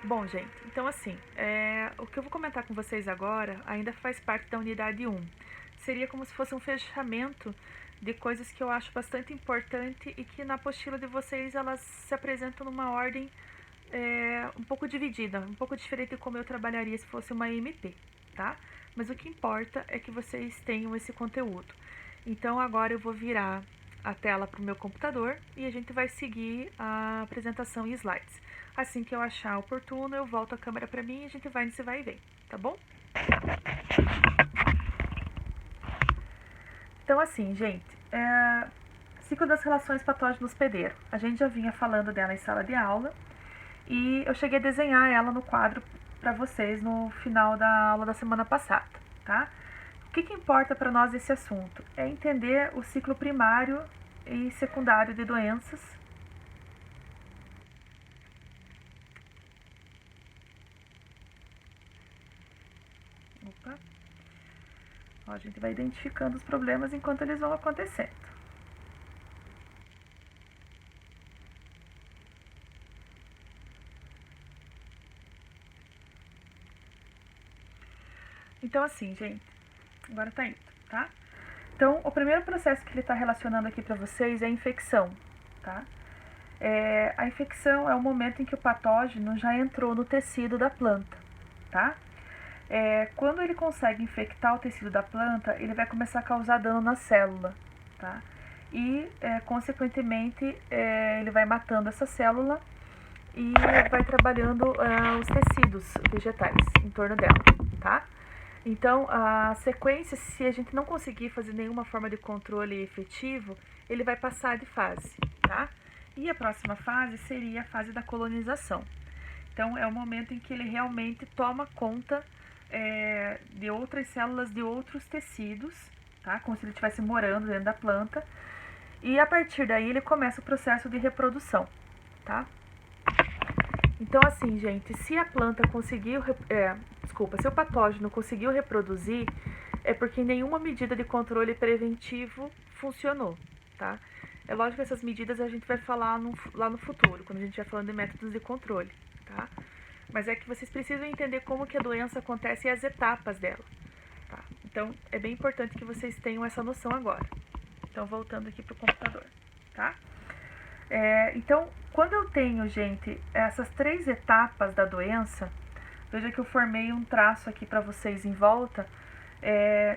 Bom, gente, então assim, o que eu vou comentar com vocês agora ainda faz parte da unidade 1. Seria como se fosse um fechamento de coisas que eu acho bastante importante e que na apostila de vocês elas se apresentam numa ordem um pouco dividida, um pouco diferente de como eu trabalharia se fosse uma MP, tá? Mas o que importa é que vocês tenham esse conteúdo. Então agora eu vou virar a tela para o meu computador e a gente vai seguir a apresentação em slides. Assim que eu achar oportuno, eu volto a câmera para mim e a gente vai nesse vai e vem, tá bom? Então assim, gente, ciclo das relações patógeno-hospedeiro. A gente já vinha falando dela em sala de aula e eu cheguei a desenhar ela no quadro para vocês no final da aula da semana passada, tá? O que importa para nós esse assunto? É entender o ciclo primário e secundário de doenças. Opa. Ó, a gente vai identificando os problemas enquanto eles vão acontecendo. Então assim, gente, agora tá indo, tá? Então, o primeiro processo que ele está relacionando aqui para vocês é a infecção, tá? A infecção é o momento em que o patógeno já entrou no tecido da planta, tá? Quando ele consegue infectar o tecido da planta, ele vai começar a causar dano na célula, tá? E, consequentemente, ele vai matando essa célula e vai trabalhando os tecidos vegetais em torno dela, tá? Então, a sequência, se a gente não conseguir fazer nenhuma forma de controle efetivo, ele vai passar de fase, tá? E a próxima fase seria a fase da colonização. Então, é o momento em que ele realmente toma conta de outras células de outros tecidos, tá? Como se ele estivesse morando dentro da planta. E a partir daí ele começa o processo de reprodução, tá? Então, assim, gente, se a planta conseguiu, se o patógeno conseguiu reproduzir, é porque nenhuma medida de controle preventivo funcionou, tá? É lógico que essas medidas a gente vai falar lá no futuro, quando a gente estiver falando de métodos de controle, tá? Mas é que vocês precisam entender como que a doença acontece e as etapas dela, tá? Então, é bem importante que vocês tenham essa noção agora. Então, voltando aqui pro computador, tá? Então, quando eu tenho, gente, essas 3 etapas da doença, veja que eu formei um traço aqui para vocês em volta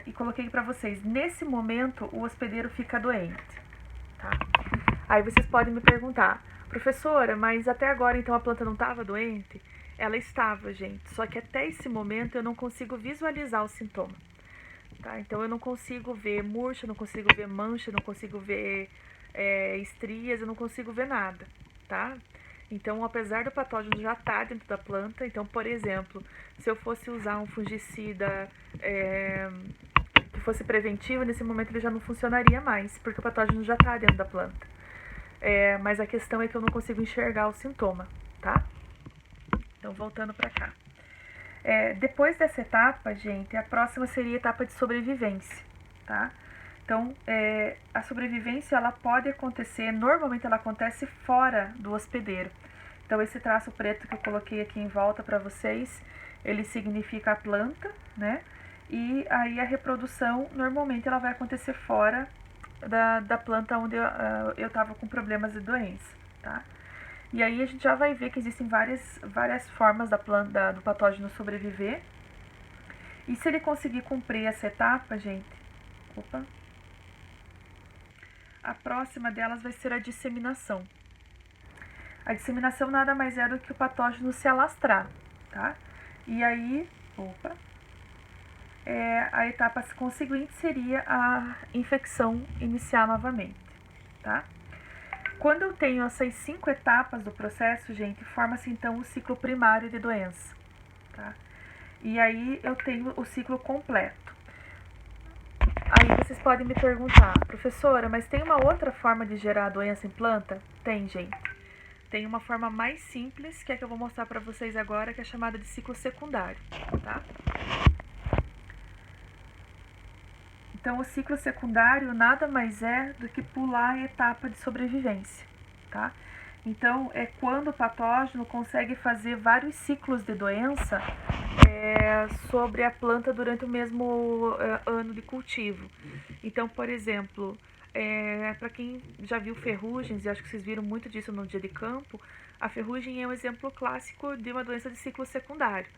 e coloquei para vocês. Nesse momento, o hospedeiro fica doente, tá? Aí vocês podem me perguntar, professora, mas até agora então a planta não estava doente? Ela estava, gente, só que até esse momento eu não consigo visualizar o sintoma, tá? Então eu não consigo ver murcha, não consigo ver mancha, não consigo ver estrias, eu não consigo ver nada, tá? Então, apesar do patógeno já estar dentro da planta, então, por exemplo, se eu fosse usar um fungicida que fosse preventivo, nesse momento ele já não funcionaria mais, porque o patógeno já está dentro da planta. Mas a questão é que eu não consigo enxergar o sintoma, tá? Então, voltando para cá. Depois dessa etapa, gente, a próxima seria a etapa de sobrevivência, tá? Então, a sobrevivência, ela pode acontecer, normalmente ela acontece fora do hospedeiro. Então, esse traço preto que eu coloquei aqui em volta para vocês, ele significa a planta, né? E aí a reprodução, normalmente, ela vai acontecer fora da planta onde eu estava com problemas de doença, tá? E aí a gente já vai ver que existem várias formas do patógeno sobreviver. E se ele conseguir cumprir essa etapa, gente, a próxima delas vai ser a disseminação. A disseminação nada mais é do que o patógeno se alastrar, tá? E aí, a etapa conseguinte seria a infecção iniciar novamente, tá? Quando eu tenho essas 5 etapas do processo, gente, forma-se então o ciclo primário de doença, tá? E aí eu tenho o ciclo completo. Aí vocês podem me perguntar, professora, mas tem uma outra forma de gerar a doença em planta? Tem, gente. Tem uma forma mais simples, que é que eu vou mostrar para vocês agora, que é chamada de ciclo secundário, tá? Então, o ciclo secundário nada mais é do que pular a etapa de sobrevivência, tá? Então, é quando o patógeno consegue fazer vários ciclos de doença sobre a planta durante o mesmo ano de cultivo. Então, por exemplo, para quem já viu ferrugens, e acho que vocês viram muito disso no dia de campo, a ferrugem é um exemplo clássico de uma doença de ciclo secundário.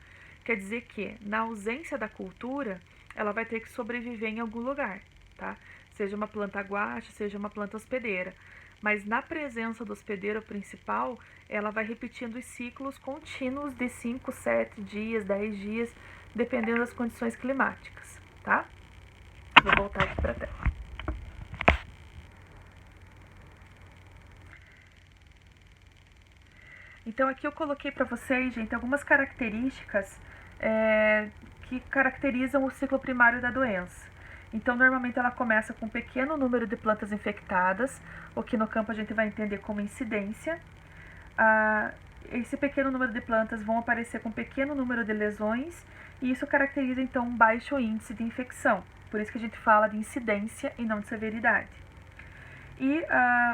Quer dizer que, na ausência da cultura, ela vai ter que sobreviver em algum lugar, tá? Seja uma planta guache, seja uma planta hospedeira. Mas na presença do hospedeiro principal, ela vai repetindo os ciclos contínuos de 5, 7 dias, 10 dias, dependendo das condições climáticas, tá? Vou voltar aqui para a tela. Então aqui eu coloquei para vocês, gente, algumas características que caracterizam o ciclo primário da doença. Então, normalmente ela começa com um pequeno número de plantas infectadas, o que no campo a gente vai entender como incidência. Esse pequeno número de plantas vão aparecer com um pequeno número de lesões, e isso caracteriza então um baixo índice de infecção. Por isso que a gente fala de incidência e não de severidade. E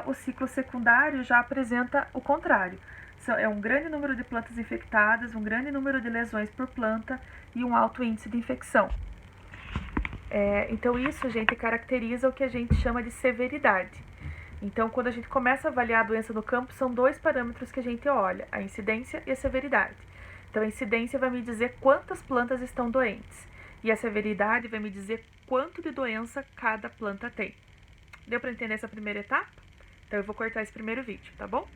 o ciclo secundário já apresenta o contrário. É um grande número de plantas infectadas, um grande número de lesões por planta e um alto índice de infecção. Então isso, gente, caracteriza o que a gente chama de severidade. Então, quando a gente começa a avaliar a doença no campo, são dois parâmetros que a gente olha, a incidência e a severidade. Então, a incidência vai me dizer quantas plantas estão doentes, e a severidade vai me dizer quanto de doença cada planta tem. Deu para entender essa primeira etapa? Então, eu vou cortar esse primeiro vídeo, tá bom?